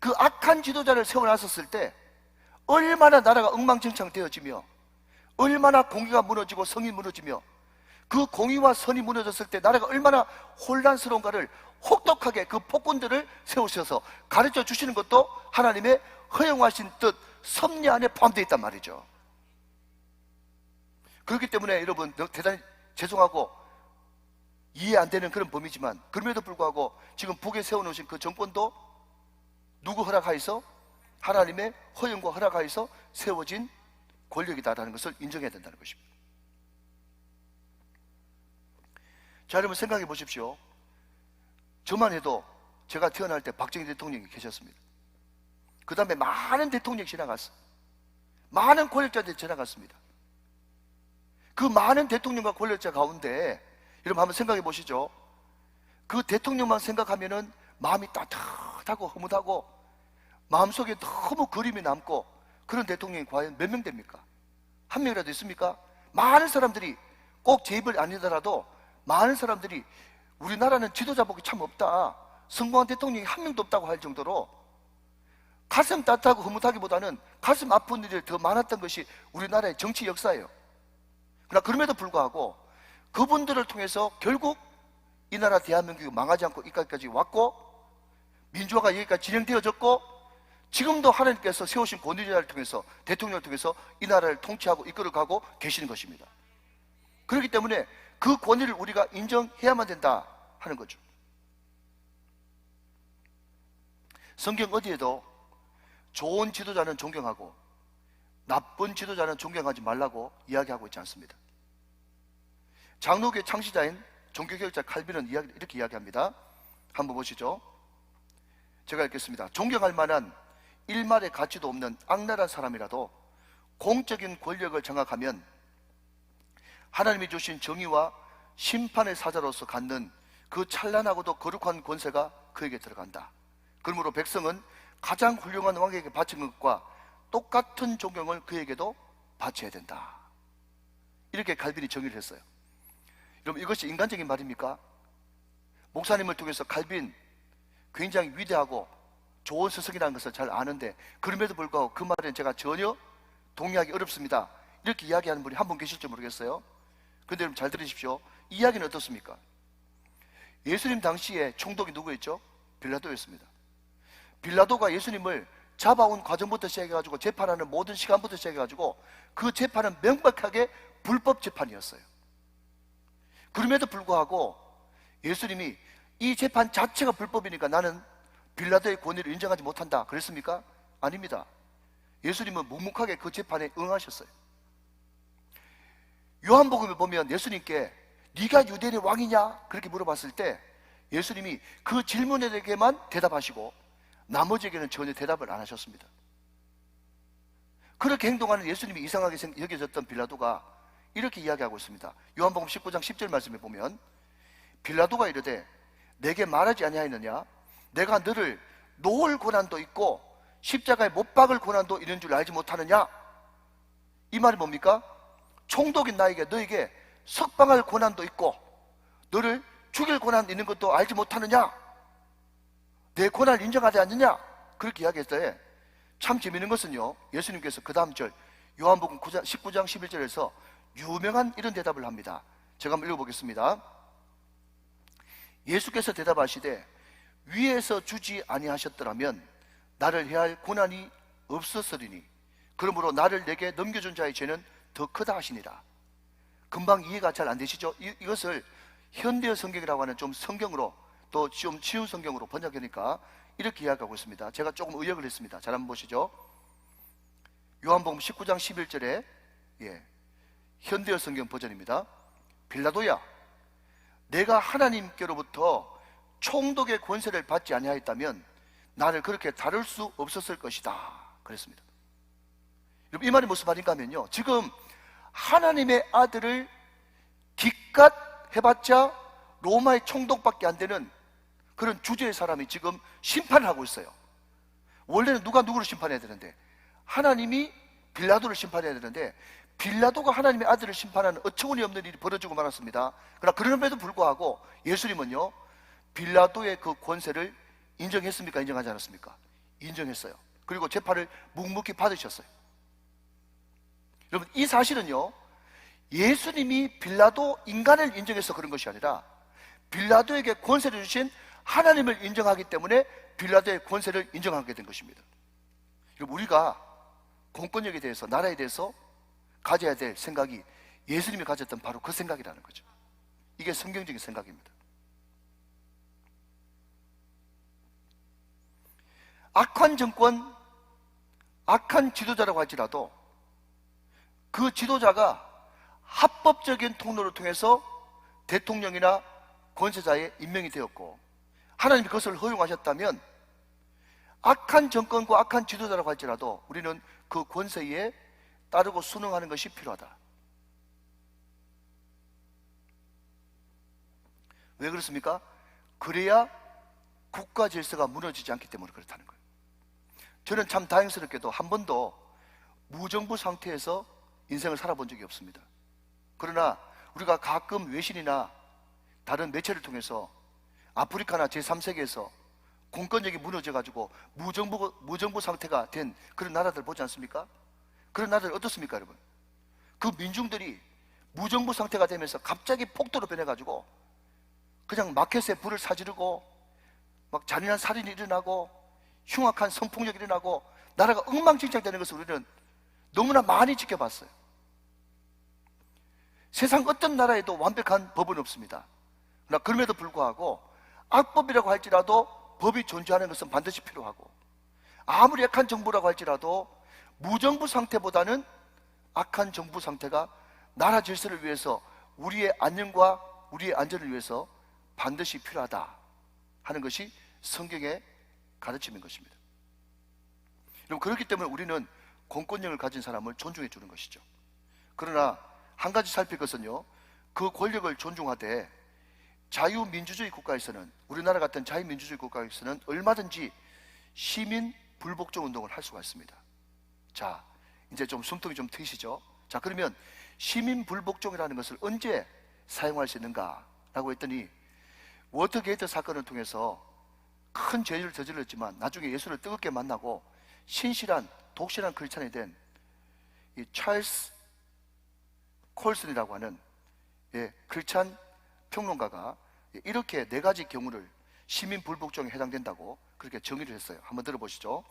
그 악한 지도자를 세워놨었을 때 얼마나 나라가 엉망진창 되어지며 얼마나 공의가 무너지고 성이 무너지며 그 공의와 선이 무너졌을 때 나라가 얼마나 혼란스러운가를 혹독하게 그 폭군들을 세우셔서 가르쳐 주시는 것도 하나님의 허용하신 뜻, 섭리 안에 포함되어 있단 말이죠. 그렇기 때문에 여러분, 대단히 죄송하고 이해 안 되는 그런 범위지만 그럼에도 불구하고 지금 북에 세워놓으신 그 정권도 누구 허락하에서? 하나님의 허용과 허락하에서 세워진 권력이다라는 것을 인정해야 된다는 것입니다. 자, 여러분 생각해 보십시오. 저만 해도 제가 태어날 때 박정희 대통령이 계셨습니다. 그 다음에 많은 대통령이 지나갔어요. 많은 권력자들이 지나갔습니다. 그 많은 대통령과 권력자 가운데 여러분 한번 생각해 보시죠. 그 대통령만 생각하면은 마음이 따뜻하고 흐뭇하고 마음속에 너무 그림이 남고 그런 대통령이 과연 몇 명 됩니까? 한 명이라도 있습니까? 많은 사람들이, 꼭 제 입을 아니더라도 많은 사람들이 우리나라는 지도자복이 참 없다, 성공한 대통령이 한 명도 없다고 할 정도로 가슴 따뜻하고 흐뭇하기보다는 가슴 아픈 일이 더 많았던 것이 우리나라의 정치 역사예요. 그러나 그럼에도 불구하고 그분들을 통해서 결국 이 나라 대한민국이 망하지 않고 이까지까지 왔고, 민주화가 여기까지 진행되어졌고, 지금도 하나님께서 세우신 권위자를 통해서, 대통령을 통해서 이 나라를 통치하고 이끌어가고 계시는 것입니다. 그렇기 때문에 그 권위를 우리가 인정해야만 된다 하는 거죠. 성경 어디에도 좋은 지도자는 존경하고 나쁜 지도자는 존경하지 말라고 이야기하고 있지 않습니다. 장로교의 창시자인 종교개혁자 칼빈은 이렇게 이야기합니다. 한번 보시죠. 제가 읽겠습니다. 존경할 만한 일말의 가치도 없는 악랄한 사람이라도 공적인 권력을 장악하면 하나님이 주신 정의와 심판의 사자로서 갖는 그 찬란하고도 거룩한 권세가 그에게 들어간다. 그러므로 백성은 가장 훌륭한 왕에게 바친 것과 똑같은 존경을 그에게도 바쳐야 된다. 이렇게 칼빈이 정의를 했어요. 여러분, 이것이 인간적인 말입니까? 목사님을 통해서 칼빈 굉장히 위대하고 좋은 스승이라는 것을 잘 아는데, 그럼에도 불구하고 그 말에는 제가 전혀 동의하기 어렵습니다, 이렇게 이야기하는 분이 한 분 계실지 모르겠어요. 그런데 여러분 잘 들으십시오. 이 이야기는 어떻습니까? 예수님 당시에 총독이 누구였죠? 빌라도였습니다. 빌라도가 예수님을 잡아온 과정부터 시작해가지고 재판하는 모든 시간부터 시작해가지고 그 재판은 명백하게 불법 재판이었어요. 그럼에도 불구하고 예수님이 이 재판 자체가 불법이니까 나는 빌라도의 권위를 인정하지 못한다 그랬습니까? 아닙니다. 예수님은 묵묵하게 그 재판에 응하셨어요. 요한복음에 보면 예수님께 네가 유대인의 왕이냐 그렇게 물어봤을 때 예수님이 그 질문에게만 대답하시고 나머지에게는 전혀 대답을 안 하셨습니다. 그렇게 행동하는 예수님이 이상하게 여겨졌던 빌라도가 이렇게 이야기하고 있습니다. 요한복음 19장 10절 말씀에 보면 빌라도가 이르되 내게 말하지 아니하였느냐? 내가 너를 놓을 고난도 있고 십자가에 못 박을 고난도 있는 줄 알지 못하느냐? 이 말이 뭡니까? 총독인 나에게 너에게 석방할 고난도 있고 너를 죽일 고난 있는 것도 알지 못하느냐? 내 고난을 인정하지 않느냐? 그렇게 이야기했을 때 참 재미있는 것은요, 예수님께서 그 다음 절 요한복음 19장 11절에서 유명한 이런 대답을 합니다. 제가 한번 읽어보겠습니다. 예수께서 대답하시되 위에서 주지 아니하셨더라면 나를 해할 고난이 없었으리니 그러므로 나를 내게 넘겨준 자의 죄는 더 크다 하시니라. 금방 이해가 잘 안 되시죠? 이것을 현대어 성경이라고 하는 좀 성경으로 또 좀 쉬운 성경으로 번역하니까 이렇게 이야기하고 있습니다. 제가 조금 의역을 했습니다. 잘 한번 보시죠. 요한복음 19장 11절에 현대어 성경 버전입니다. 빌라도야, 내가 하나님께로부터 총독의 권세를 받지 아니하였다면 나를 그렇게 다룰 수 없었을 것이다 그랬습니다. 여러분, 이 말이 무슨 말인가 하면요, 지금 하나님의 아들을 기껏 해봤자 로마의 총독밖에 안 되는 그런 주제의 사람이 지금 심판을 하고 있어요. 원래는 누가 누구를 심판해야 되는데 하나님이 빌라도를 심판해야 되는데 빌라도가 하나님의 아들을 심판하는 어처구니 없는 일이 벌어지고 말았습니다. 그러나 그럼에도 불구하고 예수님은요, 빌라도의 그 권세를 인정했습니까? 인정하지 않았습니까? 인정했어요. 그리고 재판을 묵묵히 받으셨어요. 여러분, 이 사실은요, 예수님이 빌라도 인간을 인정해서 그런 것이 아니라 빌라도에게 권세를 주신 하나님을 인정하기 때문에 빌라도의 권세를 인정하게 된 것입니다. 여러분, 우리가 공권력에 대해서, 나라에 대해서 가져야 될 생각이 예수님이 가졌던 바로 그 생각이라는 거죠. 이게 성경적인 생각입니다. 악한 정권, 악한 지도자라고 할지라도 그 지도자가 합법적인 통로를 통해서 대통령이나 권세자에 임명이 되었고 하나님이 그것을 허용하셨다면 악한 정권과 악한 지도자라고 할지라도 우리는 그 권세에 따르고 순응하는 것이 필요하다. 왜 그렇습니까? 그래야 국가 질서가 무너지지 않기 때문에 그렇다는 거예요. 저는 참 다행스럽게도 한 번도 무정부 상태에서 인생을 살아본 적이 없습니다. 그러나 우리가 가끔 외신이나 다른 매체를 통해서 아프리카나 제3세계에서 공권력이 무너져가지고 무정부 상태가 된 그런 나라들 보지 않습니까? 그런 나라들 어떻습니까, 여러분? 그 민중들이 무정부 상태가 되면서 갑자기 폭도로 변해가지고 그냥 마켓에 불을 사지르고 막 잔인한 살인이 일어나고 흉악한 성폭력이 일어나고 나라가 엉망진창되는 것을 우리는 너무나 많이 지켜봤어요. 세상 어떤 나라에도 완벽한 법은 없습니다. 그러나 그럼에도 불구하고 악법이라고 할지라도 법이 존재하는 것은 반드시 필요하고, 아무리 악한 정부라고 할지라도 무정부 상태보다는 악한 정부 상태가 나라 질서를 위해서, 우리의 안녕과 우리의 안전을 위해서 반드시 필요하다 하는 것이 성경의 가르침인 것입니다. 여러분, 그렇기 때문에 우리는 공권력을 가진 사람을 존중해 주는 것이죠. 그러나 한 가지 살필 것은요, 그 권력을 존중하되 자유민주주의 국가에서는, 우리나라 같은 자유민주주의 국가에서는 얼마든지 시민 불복종 운동을 할 수가 있습니다. 자, 이제 좀 숨통이 좀 트이시죠? 자, 그러면 시민 불복종이라는 것을 언제 사용할 수 있는가 라고 했더니, 워터게이트 사건을 통해서 큰 죄를 저질렀지만 나중에 예수를 뜨겁게 만나고 신실한 독실한 크리스찬이 된 이 찰스 콜슨이라고 하는 크리스찬 평론가가 이렇게 네 가지 경우를 시민 불복종에 해당된다고 그렇게 정의를 했어요. 한번 들어보시죠.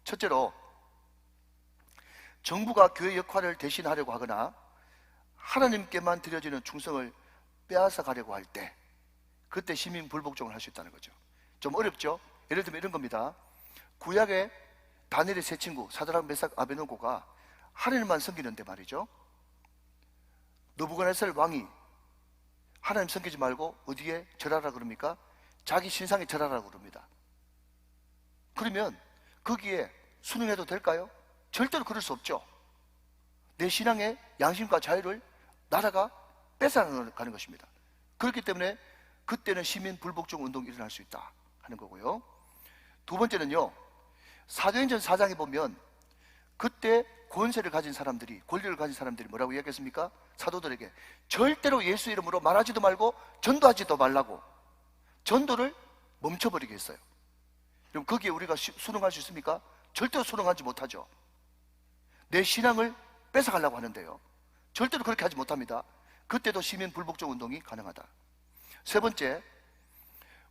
첫째로, 정부가 교회 역할을 대신하려고 하거나 하나님께만 드려지는 충성을 빼앗아 가려고 할 때, 그때 시민 불복종을 할 수 있다는 거죠. 좀 어렵죠? 예를 들면 이런 겁니다. 구약의 다니엘의 세 친구 사드락, 메삭, 아베노고가 하나님만 섬기는데 말이죠, 느부갓네살 왕이 하나님 섬기지 말고 어디에 절하라 그럽니까? 자기 신상에 절하라 그럽니다. 그러면 거기에 순응해도 될까요? 절대로 그럴 수 없죠. 내 신앙의 양심과 자유를 나라가 뺏어가는 것입니다. 그렇기 때문에 그때는 시민 불복종 운동이 일어날 수 있다 하는 거고요. 두 번째는요, 사도행전 4장에 보면 그때 권세를 가진 사람들이, 권력을 가진 사람들이 뭐라고 이야기했습니까? 사도들에게 절대로 예수 이름으로 말하지도 말고 전도하지도 말라고 전도를 멈춰버리게 했어요. 그럼 거기에 우리가 순응할 수 있습니까? 절대로 순응하지 못하죠. 내 신앙을 뺏어가려고 하는데요, 절대로 그렇게 하지 못합니다. 그때도 시민 불복종 운동이 가능하다. 세 번째,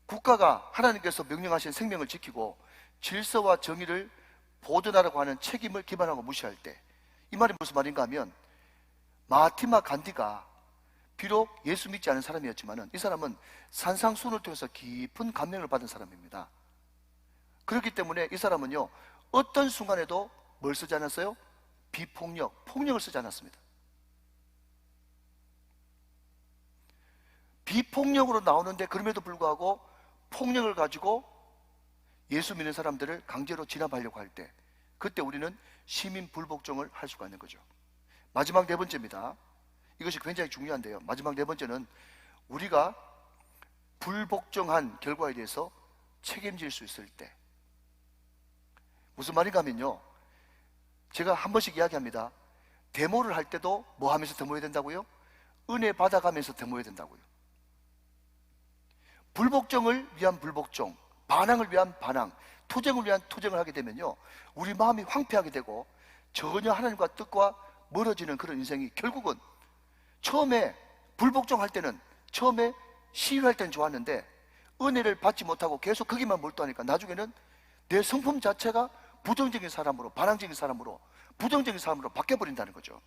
국가가 하나님께서 명령하신 생명을 지키고 질서와 정의를 보존하라고 하는 책임을 기반하고 무시할 때, 이 말이 무슨 말인가 하면, 마하티마 간디가 비록 예수 믿지 않은 사람이었지만 이 사람은 산상수훈을 통해서 깊은 감명을 받은 사람입니다. 그렇기 때문에 이 사람은요, 어떤 순간에도 뭘 쓰지 않았어요? 비폭력, 폭력을 쓰지 않았습니다. 비폭력으로 나오는데 그럼에도 불구하고 폭력을 가지고 예수 믿는 사람들을 강제로 진압하려고 할 때, 그때 우리는 시민 불복종을 할 수가 있는 거죠. 마지막 네 번째입니다. 이것이 굉장히 중요한데요, 마지막 네 번째는 우리가 불복종한 결과에 대해서 책임질 수 있을 때. 무슨 말인가 하면요, 제가 한 번씩 이야기합니다. 데모를 할 때도 뭐 하면서 데모해야 된다고요? 은혜 받아가면서 데모해야 된다고요. 불복종을 위한 불복종, 반항을 위한 반항, 투쟁을 위한 투쟁을 하게 되면요, 우리 마음이 황폐하게 되고 전혀 하나님과 뜻과 멀어지는 그런 인생이, 결국은 처음에 불복종할 때는, 처음에 시위할 때는 좋았는데 은혜를 받지 못하고 계속 거기만 몰두하니까 나중에는 내 성품 자체가 부정적인 사람으로, 반항적인 사람으로, 부정적인 사람으로 바뀌어버린다는 거죠.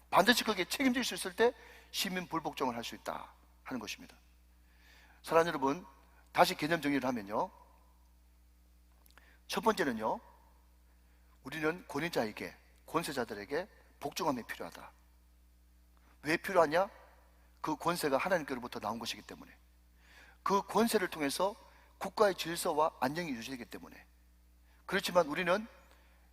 반드시 거기에 책임질 수 있을 때 시민 불복종을 할 수 있다 하는 것입니다. 사랑하는 여러분, 다시 개념 정리를 하면요, 첫 번째는요, 우리는 권위자에게, 권세자들에게 복종함이 필요하다. 왜 필요하냐? 그 권세가 하나님께로부터 나온 것이기 때문에, 그 권세를 통해서 국가의 질서와 안정이 유지되기 때문에. 그렇지만 우리는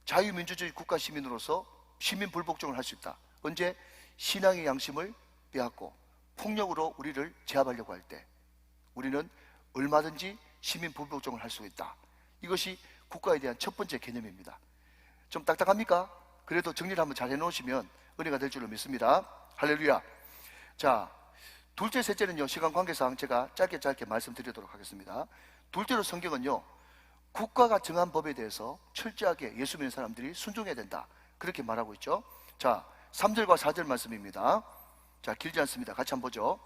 자유민주주의 국가 시민으로서 시민 불복종을 할 수 있다. 언제? 신앙의 양심을 빼앗고 폭력으로 우리를 제압하려고 할 때 우리는 얼마든지 시민 불복종을 할 수 있다. 이것이 국가에 대한 첫 번째 개념입니다. 좀 딱딱합니까? 그래도 정리를 한번 잘 해놓으시면 은혜가 될 줄로 믿습니다. 할렐루야. 자, 둘째, 셋째는요, 시간 관계상 제가 짧게 말씀드리도록 하겠습니다. 둘째로 성경은요, 국가가 정한 법에 대해서 철저하게 예수 믿는 사람들이 순종해야 된다, 그렇게 말하고 있죠. 자, 3절과 4절 말씀입니다. 자, 길지 않습니다. 같이 한번 보죠.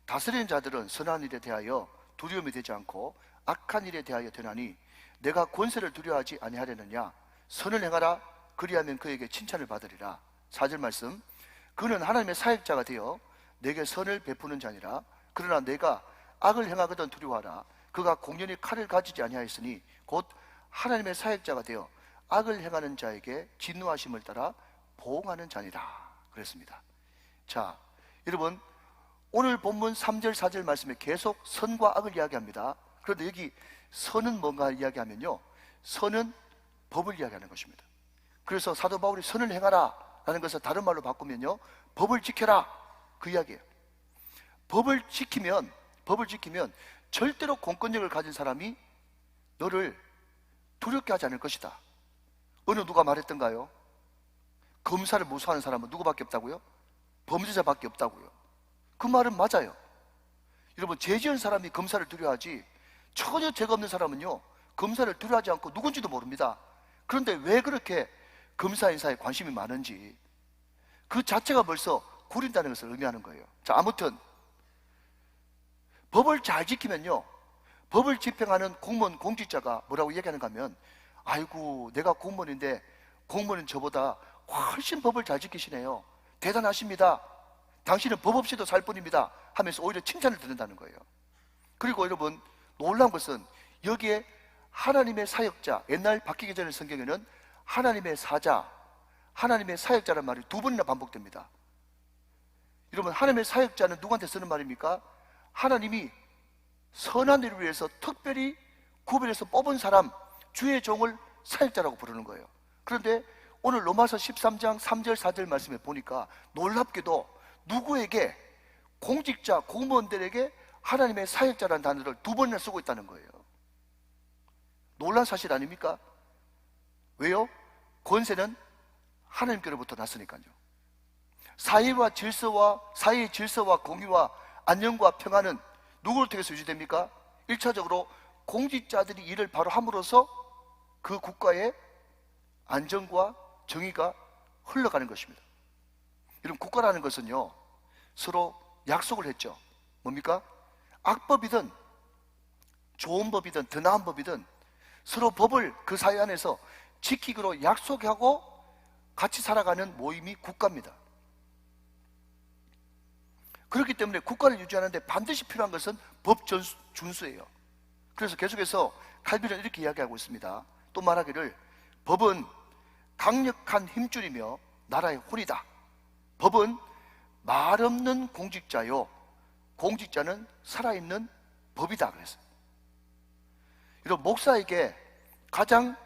다스리는 자들은 선한 일에 대하여 두려움이 되지 않고 악한 일에 대하여 되나니 내가 권세를 두려워하지 아니하려느냐. 선을 행하라. 그리하면 그에게 칭찬을 받으리라. 4절 말씀. 그는 하나님의 사역자가 되어 내게 선을 베푸는 자니라. 그러나 내가 악을 행하거든 두려워하라. 그가 공연히 칼을 가지지 아니하였으니 곧 하나님의 사역자가 되어 악을 행하는 자에게 진노하심을 따라 보응하는 자니라. 그랬습니다. 자, 여러분, 오늘 본문 3절 4절 말씀에 계속 선과 악을 이야기합니다. 그런데 여기 선은 뭔가 이야기하면요, 선은 법을 이야기하는 것입니다. 그래서 사도 바울이 선을 행하라 라는 것을 다른 말로 바꾸면요, 법을 지켜라, 그 이야기예요. 법을 지키면 절대로 공권력을 가진 사람이 너를 두렵게 하지 않을 것이다. 어느 누가 말했던가요? 검사를 무서워하는 사람은 누구밖에 없다고요? 범죄자밖에 없다고요. 그 말은 맞아요. 여러분, 죄 지은 사람이 검사를 두려워하지, 전혀 죄가 없는 사람은요, 검사를 두려워하지 않고 누군지도 모릅니다. 그런데 왜 그렇게 검사 인사에 관심이 많은지, 그 자체가 벌써 구린다는 것을 의미하는 거예요. 자, 아무튼 법을 잘 지키면요, 법을 집행하는 공무원, 공직자가 뭐라고 얘기하는가 하면, 아이고, 내가 공무원인데 공무원은 저보다 훨씬 법을 잘 지키시네요. 대단하십니다. 당신은 법 없이도 살 뿐입니다. 하면서 오히려 칭찬을 듣는다는 거예요. 그리고 여러분, 놀라운 것은 여기에 하나님의 사역자, 옛날 바뀌기 전에 성경에는 하나님의 사자, 하나님의 사역자라는 말이 2번이나 반복됩니다. 여러분, 하나님의 사역자는 누구한테 쓰는 말입니까? 하나님이 선한 일을 위해서 특별히 구별해서 뽑은 사람, 주의 종을 사역자라고 부르는 거예요. 그런데 오늘 로마서 13장 3절 4절 말씀에 보니까 놀랍게도 누구에게, 공직자, 공무원들에게 하나님의 사역자라는 단어를 2번이나 쓰고 있다는 거예요. 놀란 사실 아닙니까? 왜요? 권세는 하나님께로부터 났으니까요. 사회의 질서와 공의와 안녕과 평안은 누구를 통해서 유지됩니까? 1차적으로 공직자들이 일을 바로 함으로써 그 국가의 안정과 정의가 흘러가는 것입니다. 여러분, 국가라는 것은요, 서로 약속을 했죠. 뭡니까? 악법이든 좋은 법이든 더 나은 법이든 서로 법을 그 사회 안에서 지키기로 약속하고 같이 살아가는 모임이 국가입니다. 그렇기 때문에 국가를 유지하는데 반드시 필요한 것은 법 준수예요. 그래서 계속해서 칼빈은 이렇게 이야기하고 있습니다. 또 말하기를, 법은 강력한 힘줄이며 나라의 혼이다. 법은 말 없는 공직자요, 공직자는 살아있는 법이다. 그랬어요. 여러분, 목사에게 가장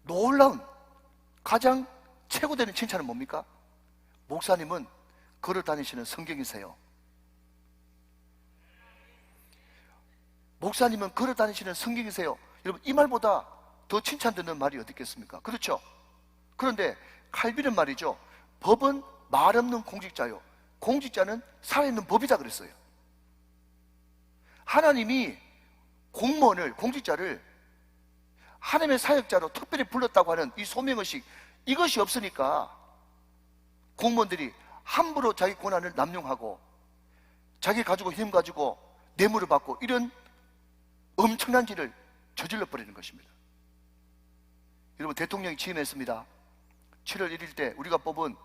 놀라운, 가장 최고되는 칭찬은 뭡니까? 목사님은 걸어 다니시는 성경이세요. 목사님은 걸어 다니시는 성경이세요. 여러분, 이 말보다 더 칭찬 듣는 말이 어디 있겠습니까? 그렇죠? 그런데 칼빈은 말이죠, 법은 말 없는 공직자요, 공직자는 살아있는 법이다 그랬어요. 하나님이 공무원을, 공직자를 하나님의 사역자로 특별히 불렀다고 하는 이 소명의식, 이것이 없으니까 공무원들이 함부로 자기 권한을 남용하고 자기 가지고 힘 가지고 뇌물을 받고 이런 엄청난 일을 저질러 버리는 것입니다. 여러분, 대통령이 취임했습니다. 7월 1일 때 우리가 뽑은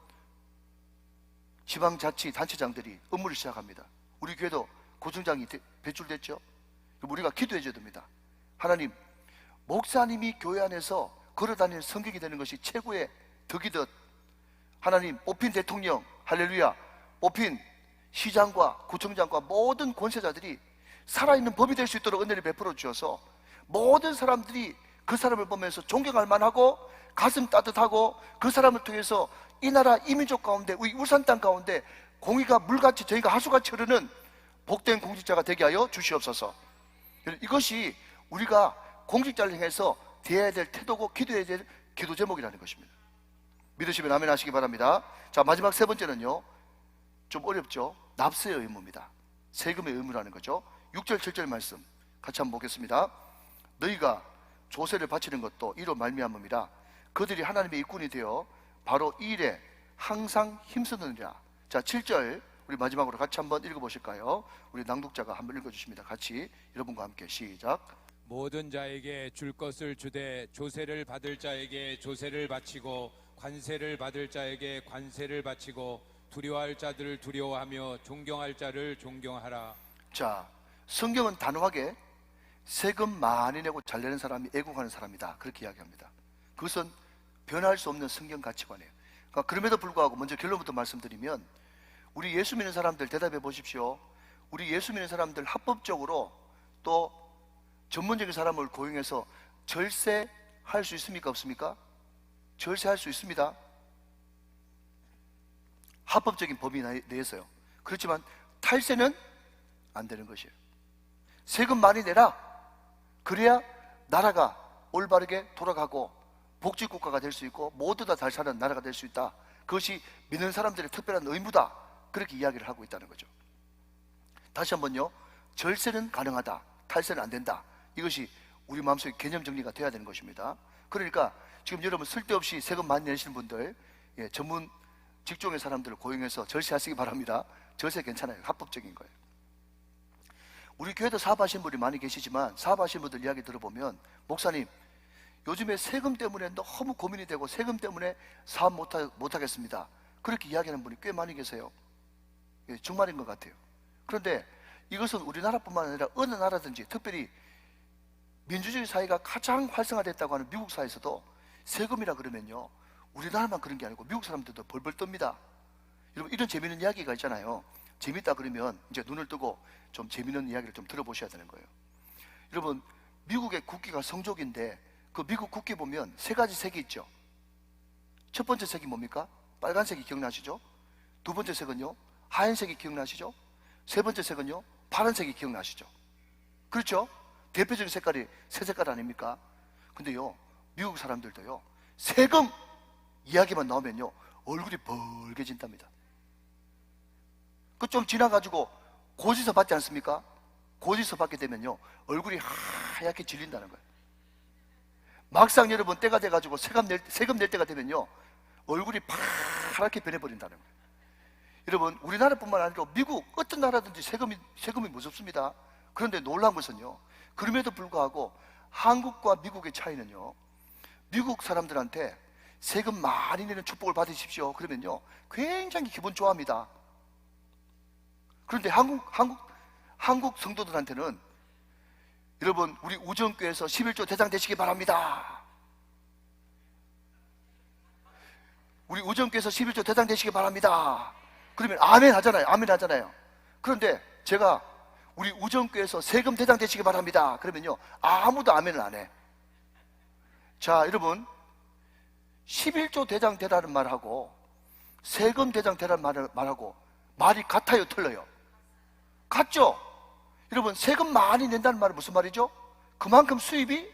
지방자치단체장들이 업무를 시작합니다. 우리 교회도 고청장이 배출됐죠. 우리가 기도해 줘야 됩니다. 하나님, 목사님이 교회 안에서 걸어다니는 성격이 되는 것이 최고의 덕이듯, 하나님, 뽑힌 대통령, 할렐루야, 뽑힌 시장과 구청장과 모든 권세자들이 살아있는 법이 될 수 있도록 은혜를 베풀어 주셔서 모든 사람들이 그 사람을 보면서 존경할 만하고 가슴 따뜻하고 그 사람을 통해서 이 나라 이 민족 가운데, 우리 울산 땅 가운데 공의가 물같이, 저희가 하수같이 흐르는 복된 공직자가 되게 하여 주시옵소서. 이것이 우리가 공직자를 향해서 대해야 될 태도고 기도해야 될 기도 제목이라는 것입니다. 믿으시면 아멘 하시기 바랍니다. 자, 마지막 세 번째는요, 좀 어렵죠? 납세의 의무입니다. 세금의 의무라는 거죠. 6절 7절 말씀 같이 한번 보겠습니다. 너희가 조세를 바치는 것도 이로 말미암음이라. 그들이 하나님의 일꾼이 되어 바로 이 일에 항상 힘쓰느니라. 자, 7절 우리 마지막으로 같이 한번 읽어보실까요? 우리 낭독자가 한번 읽어주십니다. 같이 여러분과 함께 시작. 모든 자에게 줄 것을 주되 조세를 받을 자에게 조세를 바치고 관세를 받을 자에게 관세를 바치고 두려워할 자들을 두려워하며 존경할 자를 존경하라. 자, 성경은 단호하게 세금 많이 내고 잘 내는 사람이 애국하는 사람이다, 그렇게 이야기합니다. 그것은 변할 수 없는 성경 가치관이에요. 그러니까 그럼에도 불구하고 먼저 결론부터 말씀드리면, 우리 예수 믿는 사람들 대답해 보십시오. 우리 예수 믿는 사람들 합법적으로 또 전문적인 사람을 고용해서 절세할 수 있습니까? 없습니까? 절세할 수 있습니다. 합법적인 범위 내에서요. 그렇지만 탈세는 안 되는 것이에요. 세금 많이 내라. 그래야 나라가 올바르게 돌아가고 복지국가가 될 수 있고 모두 다 잘 사는 나라가 될 수 있다. 그것이 믿는 사람들의 특별한 의무다, 그렇게 이야기를 하고 있다는 거죠. 다시 한번요, 절세는 가능하다, 탈세는 안 된다, 이것이 우리 마음속에 개념 정리가 돼야 되는 것입니다. 그러니까 지금 여러분 쓸데없이 세금 많이 내시는 분들, 전문 직종의 사람들을 고용해서 절세하시기 바랍니다. 절세 괜찮아요. 합법적인 거예요. 우리 교회도 사업하시는 분이 많이 계시지만 사업하시는 분들 이야기 들어보면, 목사님 요즘에 세금 때문에 너무 고민이 되고 세금 때문에 사업 못하겠습니다, 그렇게 이야기하는 분이 꽤 많이 계세요. 정말인 것 같아요. 그런데 이것은 우리나라뿐만 아니라 어느 나라든지, 특별히 민주주의 사회가 가장 활성화됐다고 하는 미국 사회에서도 세금이라 그러면요, 우리나라만 그런 게 아니고 미국 사람들도 벌벌 떱니다. 여러분, 이런 재미있는 이야기가 있잖아요. 재밌다 그러면 이제 눈을 뜨고 좀 재미있는 이야기를 좀 들어보셔야 되는 거예요. 여러분, 미국의 국기가 성족인데 그 미국 국기 보면 세 가지 색이 있죠. 첫 번째 색이 뭡니까? 빨간색이 기억나시죠? 두 번째 색은요, 하얀색이 기억나시죠? 세 번째 색은요, 파란색이 기억나시죠? 그렇죠? 대표적인 색깔이 세 색깔 아닙니까? 근데요, 미국 사람들도요, 세금 이야기만 나오면요 얼굴이 벌개진답니다. 그 좀 지나가지고 고지서 받지 않습니까? 고지서 받게 되면요 얼굴이 하얗게 질린다는 거예요. 막상 여러분 때가 돼가지고 세금 낼 때가 되면요 얼굴이 파랗게 변해버린다는 거예요. 여러분, 우리나라뿐만 아니라 미국 어떤 나라든지 세금이 무섭습니다. 그런데 놀라운 것은요, 그럼에도 불구하고 한국과 미국의 차이는요, 미국 사람들한테 세금 많이 내는 축복을 받으십시오 그러면요 굉장히 기분 좋아합니다. 그런데 한국 성도들한테는, 여러분 우리 우정교회에서 11조 대장 되시기 바랍니다, 우리 우정교회에서 11조 대장 되시기 바랍니다 그러면 아멘 하잖아요. 그런데 제가 우리 우정교회에서 세금 대장 되시기 바랍니다 그러면요 아무도 아멘을 안 해. 자, 여러분, 11조 대장 되라는 말하고 세금 대장 되라는 말하고 말이 같아요, 틀려요? 같죠? 여러분, 세금 많이 낸다는 말은 무슨 말이죠? 그만큼 수입이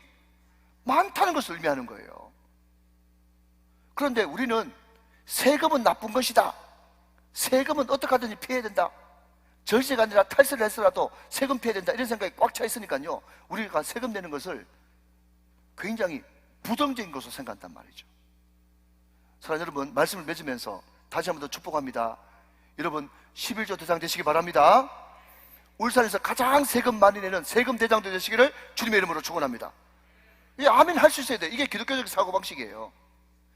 많다는 것을 의미하는 거예요. 그런데 우리는 세금은 나쁜 것이다, 세금은 어떻게 하든지 피해야 된다, 절세가 아니라 탈세를 해서라도 세금 피해야 된다, 이런 생각이 꽉 차 있으니까요 우리가 세금 내는 것을 굉장히 부정적인 것으로 생각한단 말이죠. 사랑하는 여러분, 말씀을 맺으면서 다시 한 번 더 축복합니다. 여러분, 11조 대장 되시기 바랍니다. 울산에서 가장 세금 많이 내는 세금 대장도 되시기를 주님의 이름으로 축원합니다. 아멘 할 수 있어야 돼요. 이게 기독교적 사고방식이에요.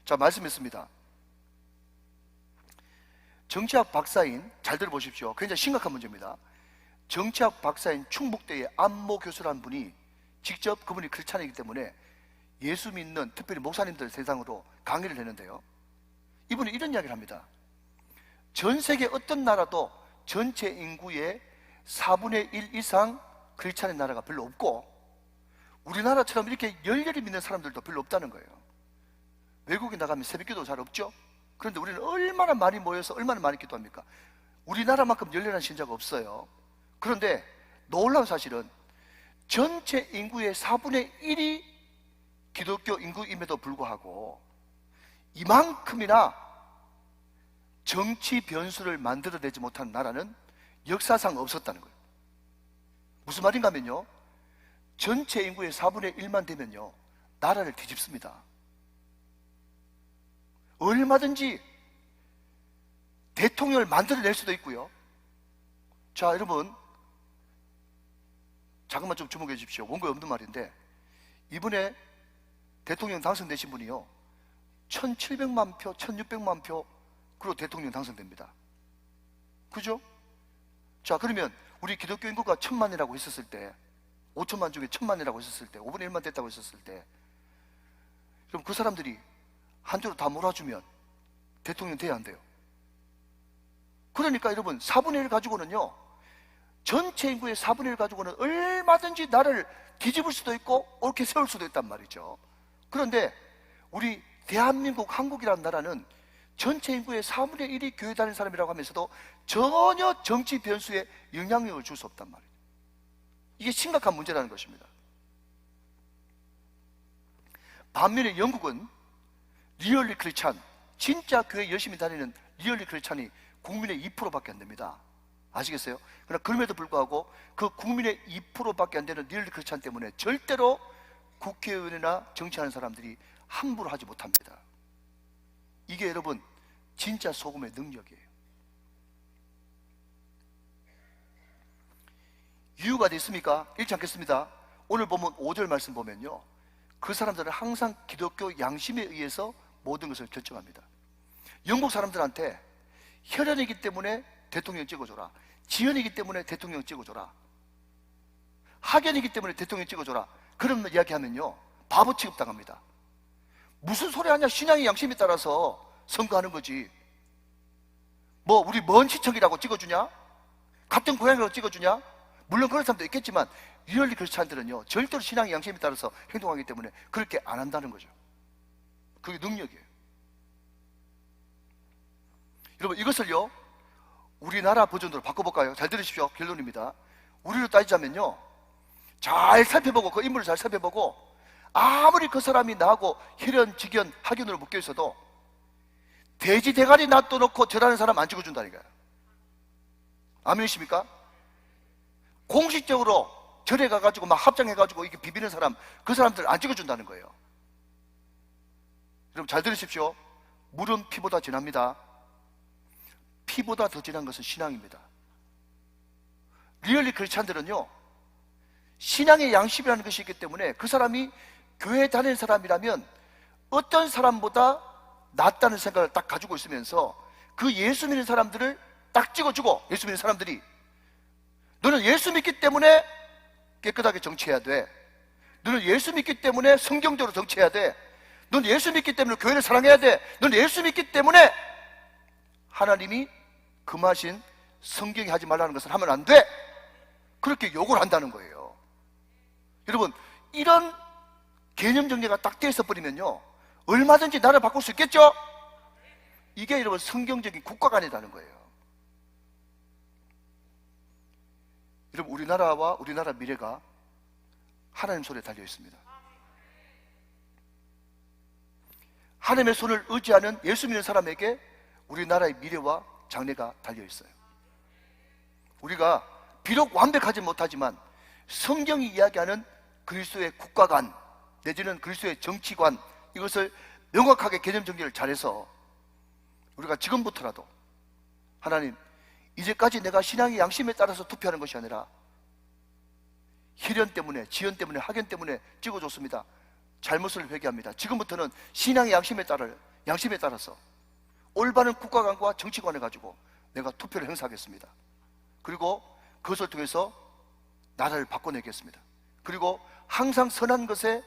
자, 말씀했습니다. 정치학 박사인, 잘 들어보십시오, 굉장히 심각한 문제입니다. 정치학 박사인 충북대의 안모 교수라는 분이 직접, 그분이 크리스찬이기 때문에 예수 믿는 특별히 목사님들 대상으로 강의를 했는데요, 이분이 이런 이야기를 합니다. 전 세계 어떤 나라도 전체 인구의 4분의 1 이상 크리스찬의 나라가 별로 없고 우리나라처럼 이렇게 열렬히 믿는 사람들도 별로 없다는 거예요. 외국에 나가면 새벽기도 잘 없죠. 그런데 우리는 얼마나 많이 모여서 얼마나 많이 기도합니까? 우리나라만큼 열렬한 신자가 없어요. 그런데 놀라운 사실은 전체 인구의 4분의 1이 기독교 인구임에도 불구하고 이만큼이나 정치 변수를 만들어내지 못한 나라는 역사상 없었다는 거예요. 무슨 말인가 하면요, 전체 인구의 4분의 1만 되면요 나라를 뒤집습니다. 얼마든지 대통령을 만들어낼 수도 있고요, 자, 여러분, 잠깐만 좀 주목해 주십시오. 원고에 없는 말인데, 이번에 대통령 당선되신 분이요, 1700만 표, 1600만 표로 대통령 당선됩니다. 그죠? 자, 그러면 우리 기독교 인구가 1000만이라고 했었을 때, 5천만 중에 1000만이라고 했었을 때, 5분의 1만 됐다고 했었을 때, 그럼 그 사람들이 한 줄로 다 몰아주면 대통령 돼야 안 돼요? 그러니까 여러분, 4분의 1 가지고는요, 전체 인구의 4분의 1 가지고는 얼마든지 나라를 뒤집을 수도 있고 옳게 세울 수도 있단 말이죠. 그런데 우리 대한민국, 한국이라는 나라는 전체 인구의 4분의 1이 교회 다니는 사람이라고 하면서도 전혀 정치 변수에 영향력을 줄 수 없단 말이에요. 이게 심각한 문제라는 것입니다. 반면에 영국은 리얼리 크리스찬, 진짜 교회 열심히 다니는 리얼리 크리스찬이 국민의 2%밖에 안 됩니다. 아시겠어요? 그러나 그럼에도 불구하고 그 국민의 2%밖에 안 되는 리얼리 크리스찬 때문에 절대로 국회의원이나 정치하는 사람들이 함부로 하지 못합니다. 이게 여러분 진짜 소금의 능력이에요. 이유가 있습니까? 읽지 않겠습니다. 오늘 보면 5절 말씀 보면요, 그 사람들은 항상 기독교 양심에 의해서 모든 것을 결정합니다. 영국 사람들한테 혈연이기 때문에 대통령 찍어줘라, 지연이기 때문에 대통령 찍어줘라, 학연이기 때문에 대통령 찍어줘라, 그런 이야기하면요 바보 취급당합니다. 무슨 소리 하냐, 신앙의 양심에 따라서 선거하는 거지. 뭐 우리 먼 시청이라고 찍어주냐, 같은 고향이라고 찍어주냐. 물론 그런 사람도 있겠지만 리얼리 크리스찬들은요 절대로 신앙의 양심에 따라서 행동하기 때문에 그렇게 안 한다는 거죠. 그게 능력이에요. 여러분, 이것을요 우리나라 버전으로 바꿔볼까요? 잘 들으십시오. 결론입니다. 우리로 따지자면요, 잘 살펴보고, 그 인물을 잘 살펴보고, 아무리 그 사람이 나하고 혈연, 직연, 학연으로 묶여 있어도 돼지 대가리 놔둬놓고 절하는 사람 안 찍어준다니까요. 아멘이십니까? 공식적으로 절에 가가지고 막 합장해가지고 이렇게 비비는 사람, 그 사람들 안 찍어준다는 거예요. 여러분 잘 들으십시오. 물은 피보다 진합니다. 피보다 더 진한 것은 신앙입니다. 리얼리 크리스찬들은요 신앙의 양심이라는 것이 있기 때문에 그 사람이 교회 다니는 사람이라면 어떤 사람보다 낫다는 생각을 딱 가지고 있으면서 그 예수 믿는 사람들을 딱 찍어주고, 예수 믿는 사람들이 너는 예수 믿기 때문에 깨끗하게 정치해야 돼, 너는 예수 믿기 때문에 성경적으로 정치해야 돼, 너는 예수 믿기 때문에 교회를 사랑해야 돼, 너는 예수 믿기 때문에 하나님이 금하신 성경이 하지 말라는 것을 하면 안 돼, 그렇게 욕을 한다는 거예요. 여러분, 이런 개념 정리가 딱 되어 있어 버리면요 얼마든지 나라를 바꿀 수 있겠죠? 이게 여러분 성경적인 국가관이라는 거예요. 여러분, 우리나라와 우리나라 미래가 하나님 손에 달려 있습니다. 하나님의 손을 의지하는 예수 믿는 사람에게 우리나라의 미래와 장래가 달려 있어요. 우리가 비록 완벽하지 못하지만 성경이 이야기하는 그리스도의 국가관 내지는 그리스도의 정치관, 이것을 명확하게 개념 정리를 잘해서 우리가 지금부터라도 하나님, 이제까지 내가 신앙의 양심에 따라서 투표하는 것이 아니라 혈연 때문에, 지연 때문에, 학연 때문에 찍어줬습니다. 잘못을 회개합니다. 지금부터는 신앙의 양심에 따라서 올바른 국가관과 정치관을 가지고 내가 투표를 행사하겠습니다. 그리고 그것을 통해서 나라를 바꿔내겠습니다. 그리고 항상 선한 것에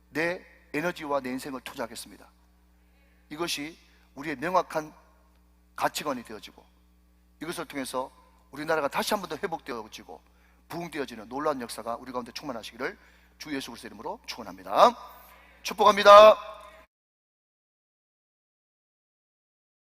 내 에너지와 내 인생을 투자하겠습니다. 이것이 우리의 명확한 가치관이 되어지고, 이것을 통해서 우리나라가 다시 한 번 더 회복되어지고 부흥되어지는 놀라운 역사가 우리 가운데 충만하시기를 주 예수 그리스도 이름으로 축원합니다. 축복합니다.